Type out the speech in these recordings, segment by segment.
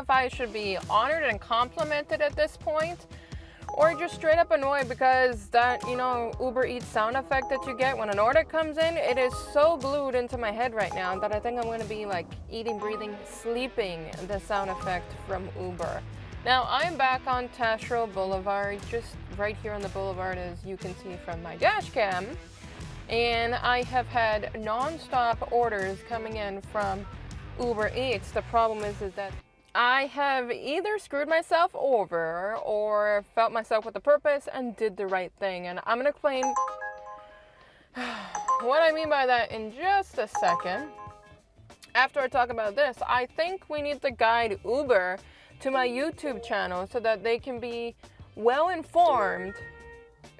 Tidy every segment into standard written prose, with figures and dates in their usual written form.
if I should be honored and complimented at this point, or just straight up annoyed because that, you know, Uber Eats sound effect that you get when an order comes in, it is so glued into my head right now that I think I'm going to be like eating, breathing, sleeping the sound effect from Uber. Now, I'm back on Taschereau Boulevard, just right here on the boulevard as you can see from my dash cam. And I have had non-stop orders coming in from Uber Eats. The problem is that I have either screwed myself over or felt myself with a purpose and did the right thing. And I'm going to explain what I mean by that in just a second. After I talk about this, I think we need to guide Uber to my YouTube channel so that they can be well informed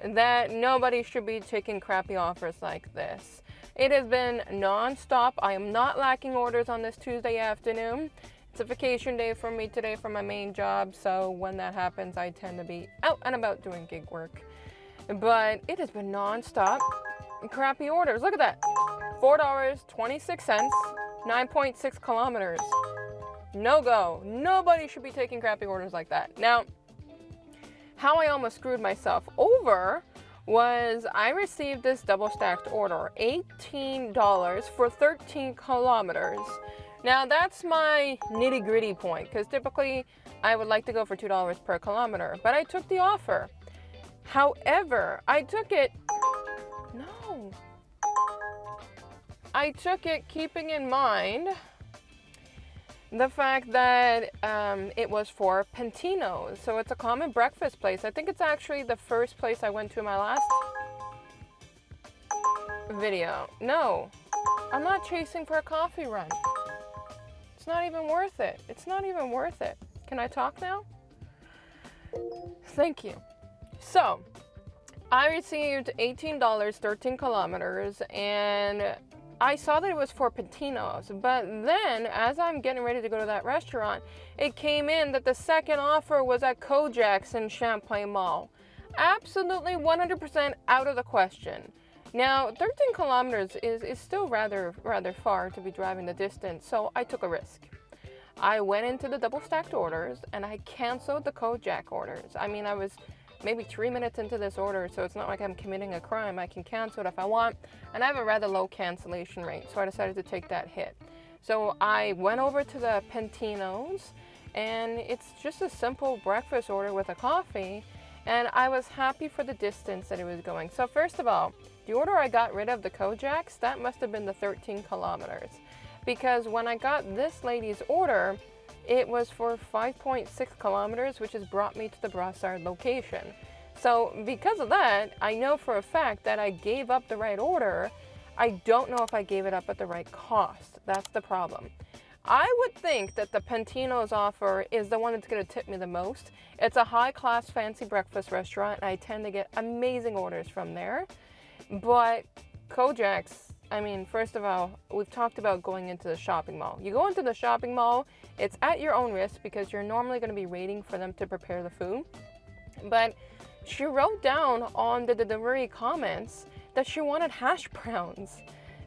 that nobody should be taking crappy offers like this. It has been non-stop. I am not lacking orders on this Tuesday afternoon. It's a vacation day for me today for my main job, so when that happens, I tend to be out and about doing gig work. But it has been non-stop crappy orders. Look at that. $4.26, 9.6 kilometers. No go. Nobody should be taking crappy orders like that. Now, how I almost screwed myself over was I received this double stacked order, $18 for 13 kilometers. Now that's my nitty gritty point, because typically I would like to go for $2 per kilometer, but I took the offer. However, I took it keeping in mind the fact that it was for Pentino's. So it's a common breakfast place. I think it's actually the first place I went to in my last video. No, I'm not chasing for a coffee run. It's not even worth it. It's not even worth it. Can I talk now? Thank you. So, I received $18, 13 kilometers, and I saw that it was for Pentino's. But then, as I'm getting ready to go to that restaurant, it came in that the second offer was at Kojak's in Champlain Mall. Absolutely 100% out of the question. Now, 13 kilometers is still rather far to be driving the distance, so I took a risk. I went into the double stacked orders and I canceled the Kojak orders. I mean, I was maybe 3 minutes into this order, so it's not like I'm committing a crime. I can cancel it if I want, and I have a rather low cancellation rate, so I decided to take that hit. So I went over to the Pentino's, and it's just a simple breakfast order with a coffee, and I was happy for the distance that it was going. So first of all, the order I got rid of, the Kojak's, that must have been the 13 kilometers. Because when I got this lady's order, it was for 5.6 kilometers, which has brought me to the Brossard location. So because of that, I know for a fact that I gave up the right order. I don't know if I gave it up at the right cost. That's the problem. I would think that the Pentino's offer is the one that's going to tip me the most. It's a high-class fancy breakfast restaurant, and I tend to get amazing orders from there. But Kojak's, I mean, first of all, we've talked about going into the shopping mall. You go into the shopping mall, it's at your own risk because you're normally going to be waiting for them to prepare the food. But she wrote down on the delivery comments that she wanted hash browns.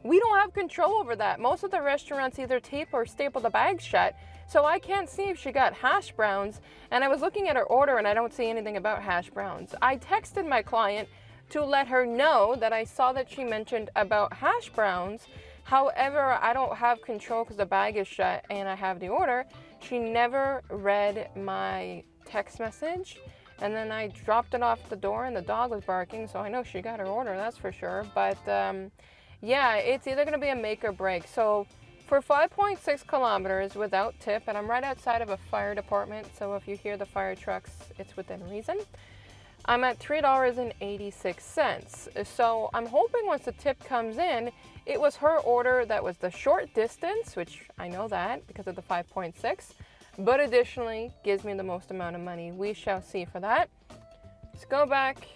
We don't have control over that. Most of the restaurants either tape or staple the bag shut, so I can't see if she got hash browns. And I was looking at her order and I don't see anything about hash browns. I texted my client to let her know that I saw that she mentioned about hash browns. However, I don't have control because the bag is shut and I have the order. She never read my text message, and then I dropped it off at the door and the dog was barking, so I know she got her order, that's for sure. But yeah, it's either going to be a make or break. So for 5.6 kilometers without tip, and I'm right outside of a fire department, so if you hear the fire trucks, it's within reason. I'm at $3.86. So I'm hoping once the tip comes in, it was her order that was the short distance, which I know that because of the 5.6, but additionally gives me the most amount of money. We shall see for that. Let's go back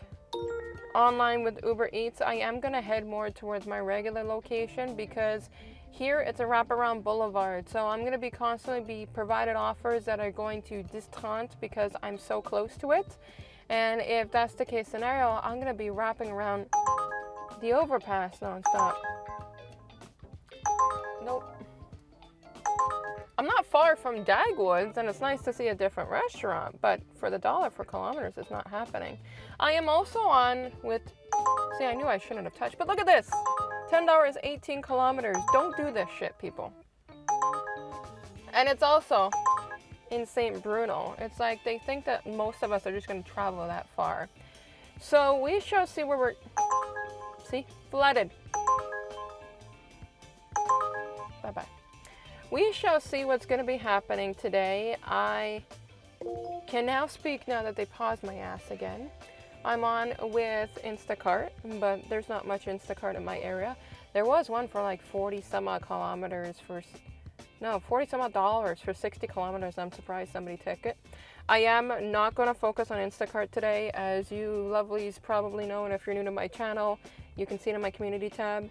online with Uber Eats. I am going to head more towards my regular location because here it's a wraparound boulevard. So I'm going to be constantly provided offers that are going to discount because I'm so close to it. And if that's the case scenario, I'm going to be wrapping around the overpass nonstop. Nope. I'm not far from Dagwoods, and it's nice to see a different restaurant, but for the dollar for kilometers, it's not happening. I am also on with, see, I knew I shouldn't have touched, but look at this. $10, 18 kilometers. Don't do this shit, people. And it's also in St. Bruno. It's like they think that most of us are just going to travel that far. So we shall see where we're, see, flooded. Bye-bye. We shall see what's going to be happening today. I can now speak now that they paused my ass again. I'm on with Instacart, but there's not much Instacart in my area. There was one for like 40 some odd kilometers for, no, 40 some odd dollars for 60 kilometers. I'm surprised somebody took it. I am not going to focus on Instacart today, as you lovelies probably know, and if you're new to my channel, you can see it in my community tab.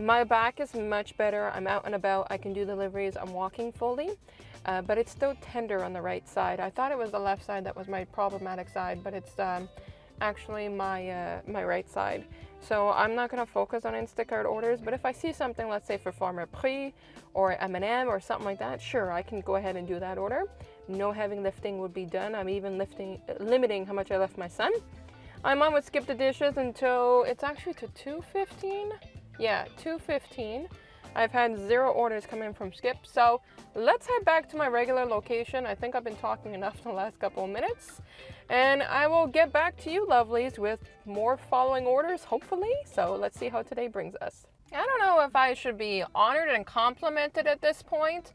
My back is much better. I'm out and about. I can do deliveries. I'm walking fully, but it's still tender on the right side. I thought it was the left side that was my problematic side, but it's actually my right side. So I'm not going to focus on Instacart orders, but if I see something, let's say for Farmer Prix or M&M or something like that, sure, I can go ahead and do that order. No heavy lifting would be done. I'm even limiting how much I left my son. I'm on with Skip the Dishes until, it's actually to 2:15. Yeah, 2:15. I've had 0 orders come in from Skip, so let's head back to my regular location. I think I've been talking enough the last couple of minutes, and I will get back to you lovelies with more following orders, hopefully. So let's see how today brings us. I don't know if I should be honored and complimented at this point,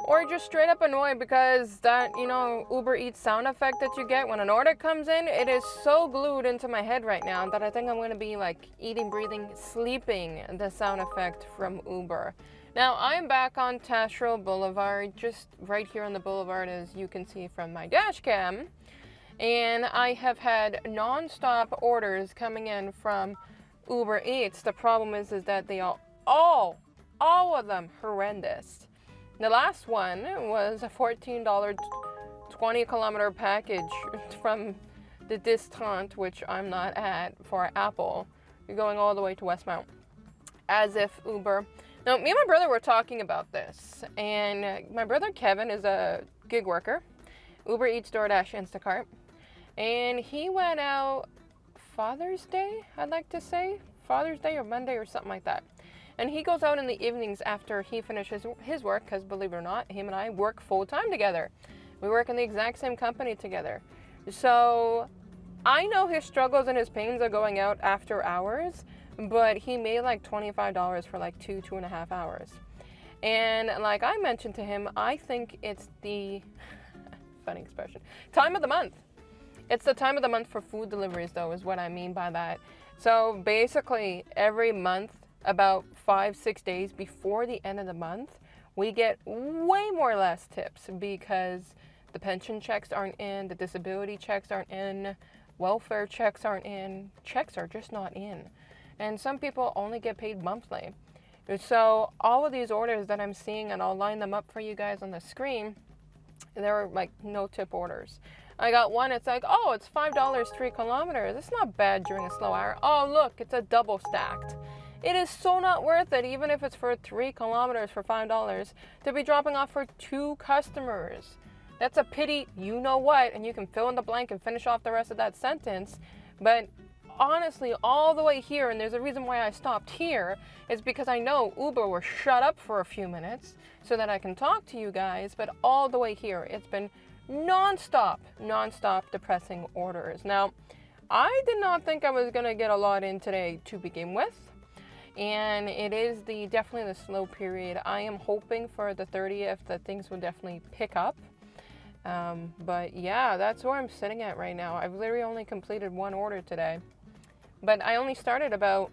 or just straight up annoyed, because that, you know, Uber Eats sound effect that you get when an order comes in, it is so glued into my head right now that I think I'm going to be like eating, breathing, sleeping the sound effect from Uber. Now, I'm back on Taschereau Boulevard, just right here on the boulevard, as you can see from my dash cam. And I have had non-stop orders coming in from Uber Eats. The problem is that they are all of them horrendous. The last one was a $14 20-kilometer package from the Distrant, which I'm not at, for Apple. You're going all the way to Westmount. As if Uber... Now, me and my brother were talking about this, and my brother Kevin is a gig worker, Uber Eats, DoorDash, Instacart, and he went out Father's Day, I'd like to say, Father's Day or Monday or something like that. And he goes out in the evenings after he finishes his work, because believe it or not, him and I work full-time together. We work in the exact same company together. So I know his struggles and his pains are going out after hours, but he made like $25 for like 2.5 hours. And like I mentioned to him, I think it's the, funny expression, time of the month. It's the time of the month for food deliveries, though, is what I mean by that. So basically every month, about 5-6 days before the end of the month, we get way more less tips, because the pension checks aren't in, the disability checks aren't in, welfare checks aren't in, checks are just not in. And some people only get paid monthly. So all of these orders that I'm seeing, and I'll line them up for you guys on the screen, they're like no tip orders. I got one, it's like, oh, it's $5 3 kilometers. It's not bad during a slow hour. Oh, look, it's a double stacked. It is so not worth it, even if it's for 3 kilometers for $5, to be dropping off for 2 customers. That's a pity, you know what, and you can fill in the blank and finish off the rest of that sentence. But honestly, all the way here, and there's a reason why I stopped here, is because I know Uber will shut up for a few minutes so that I can talk to you guys, but all the way here, it's been non-stop depressing orders. Now, I did not think I was going to get a lot in today to begin with. And it is definitely the slow period. I am hoping for the 30th that things will definitely pick up. But yeah, that's where I'm sitting at right now. I've literally only completed 1 order today. But I only started about,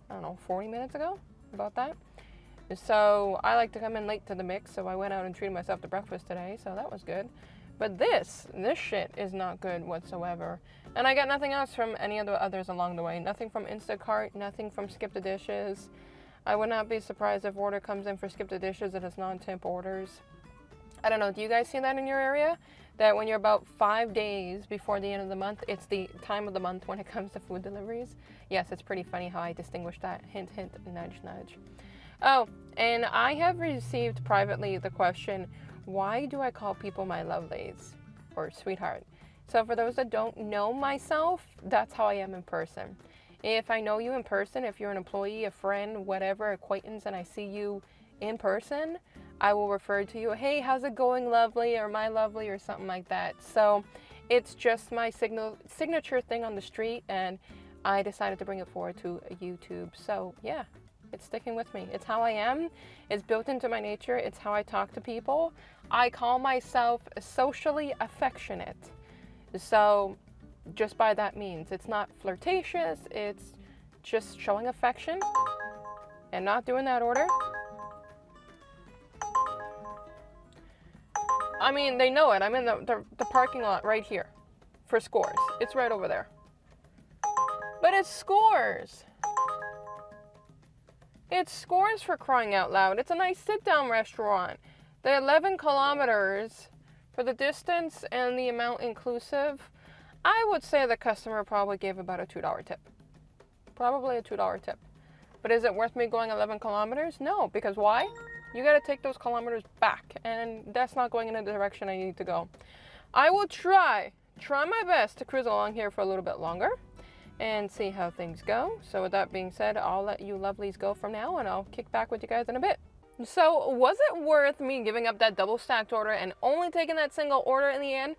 I don't know, 40 minutes ago, about that. So I like to come in late to the mix, so I went out and treated myself to breakfast today, so that was good. But this shit is not good whatsoever. And I got nothing else from any of the others along the way. Nothing from Instacart, nothing from Skip the Dishes. I would not be surprised if order comes in for Skip the Dishes that is non-temp orders. I don't know, do you guys see that in your area? That when you're about 5 days before the end of the month, it's the time of the month when it comes to food deliveries? Yes, it's pretty funny how I distinguish that. Hint, hint, nudge, nudge. Oh, and I have received privately the question, why do I call people my lovelies or sweetheart? So for those that don't know myself, that's how I am in person. If I know you in person, if you're an employee, a friend, whatever, acquaintance, and I see you in person, I will refer to you, hey, how's it going, lovely, or my lovely, or something like that. So it's just my signature thing on the street, and I decided to bring it forward to YouTube. So yeah, it's sticking with me. It's how I am. It's built into my nature. It's how I talk to people. I call myself socially affectionate. So just by that means, it's not flirtatious. It's just showing affection and not doing that order. I mean, they know it. I'm in the parking lot right here for Scores. It's right over there. But it's Scores. It's Scores, for crying out loud. It's a nice sit-down restaurant. The 11 kilometers for the distance and the amount inclusive, I would say the customer probably gave about a $2 tip. Probably a $2 tip. But is it worth me going 11 kilometers? No, because why? You got to take those kilometers back, and that's not going in the direction I need to go. I will try my best to cruise along here for a little bit longer and see how things go. So with that being said, I'll let you lovelies go from now, and I'll kick back with you guys in a bit. So was it worth me giving up that double stacked order and only taking that single order in the end?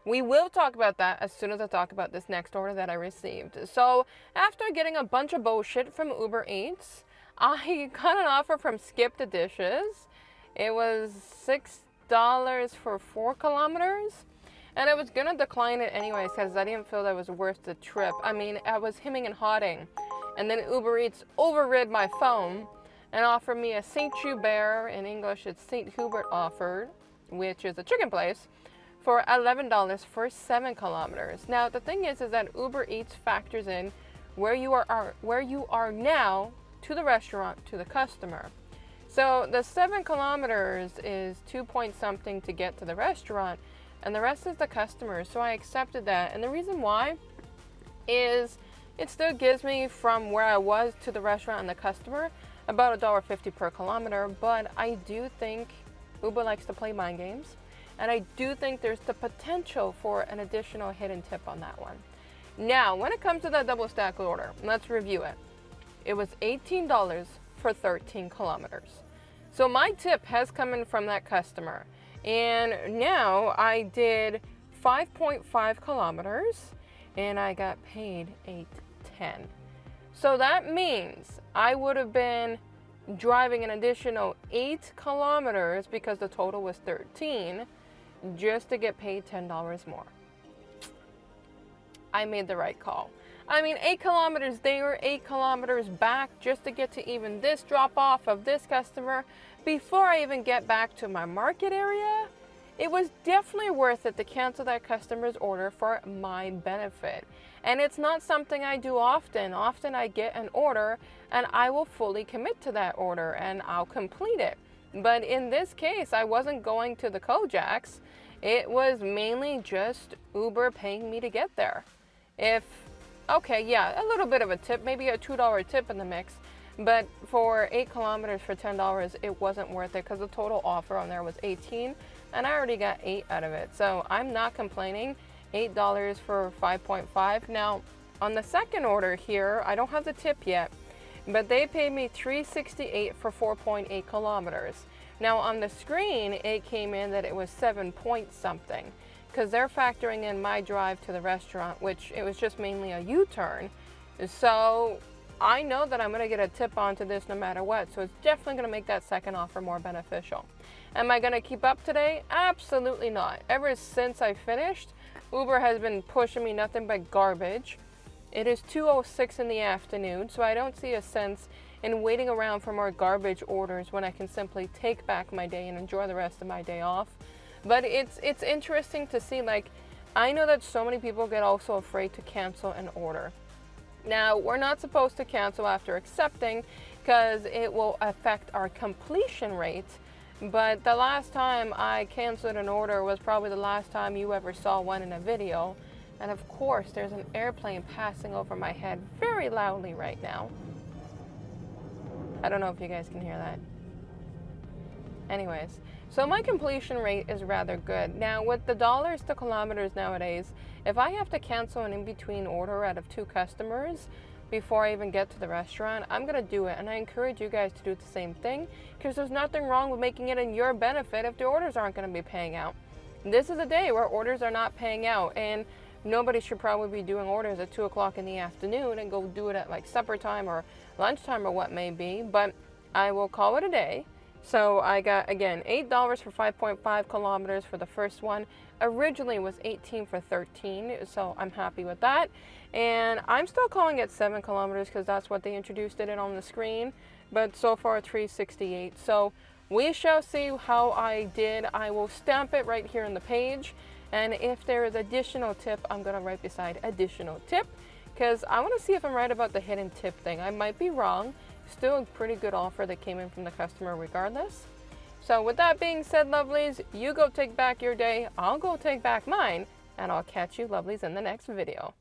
We will talk about that as soon as I talk about this next order that I received. So after getting a bunch of bullshit from Uber Eats, I got an offer from Skip the Dishes. It was $6 for 4 kilometers. And I was going to decline it anyways because I didn't feel that was worth the trip. I mean, I was hemming and hawing. And then Uber Eats overrid my phone and offered me a St. Hubert, in English it's St. Hubert offer, which is a chicken place, for $11 for 7 kilometers. Now, the thing is that Uber Eats factors in where you are now to the restaurant, to the customer. So the 7 kilometers is 2 point something to get to the restaurant, and the rest is the customer. So I accepted that. And the reason why is it still gives me from where I was to the restaurant and the customer about $1.50 per kilometer. But I do think Uber likes to play mind games. And I do think there's the potential for an additional hidden tip on that one. Now, when it comes to that double stack order, let's review it. It was $18 for 13 kilometers. So my tip has come in from that customer. And now I did 5.5 kilometers and I got paid $8.10. So that means I would have been driving an additional 8 kilometers because the total was 13 just to get paid $10 more. I made the right call. I mean, 8 kilometers there, 8 kilometers back just to get to even this drop off of this customer before I even get back to my market area. It was definitely worth it to cancel that customer's order for my benefit. And it's not something I do often. Often I get an order and I will fully commit to that order and I'll complete it. But in this case, I wasn't going to the Kojaks. It was mainly just Uber paying me to get there. Okay, yeah, a little bit of a tip, maybe a $2 tip in the mix, but for 8 kilometers for $10, it wasn't worth it because the total offer on there was 18, and I already got 8 out of it. So I'm not complaining. $8 for 5.5. Now, on the second order here, I don't have the tip yet, but they paid me $3.68 for 4.8 kilometers. Now on the screen, it came in that it was 7 point something, because they're factoring in my drive to the restaurant, which it was just mainly a U-turn. So I know that I'm gonna get a tip onto this no matter what. So it's definitely gonna make that second offer more beneficial. Am I gonna keep up today? Absolutely not. Ever since I finished, Uber has been pushing me nothing but garbage. It is 2:06 in the afternoon, so I don't see a sense in waiting around for more garbage orders when I can simply take back my day and enjoy the rest of my day off. But it's interesting to see, like, I know that so many people get also afraid to cancel an order. Now, we're not supposed to cancel after accepting because it will affect our completion rate. But the last time I canceled an order was probably the last time you ever saw one in a video. And of course, there's an airplane passing over my head very loudly right now. I don't know if you guys can hear that. Anyways, so my completion rate is rather good. Now with the dollars to kilometers nowadays, if I have to cancel an in-between order out of 2 customers before I even get to the restaurant, I'm gonna do it, and I encourage you guys to do the same thing, because there's nothing wrong with making it in your benefit if the orders aren't gonna be paying out. This is a day where orders are not paying out, and nobody should probably be doing orders at 2 o'clock in the afternoon and go do it at like supper time or lunchtime or what may be, but I will call it a day. So I got, again, $8 for 5.5 kilometers for the first one. Originally it was 18 for 13, so I'm happy with that. And I'm still calling it 7 kilometers because that's what they introduced it in on the screen, but so far it's 368. So we shall see how I did. I will stamp it right here on the page, and if there is additional tip, I'm gonna write beside additional tip, because I want to see if I'm right about the hidden tip thing. I might be wrong. Still a pretty good offer that came in from the customer regardless. So with that being said, lovelies, you go take back your day, I'll go take back mine, and I'll catch you lovelies in the next video.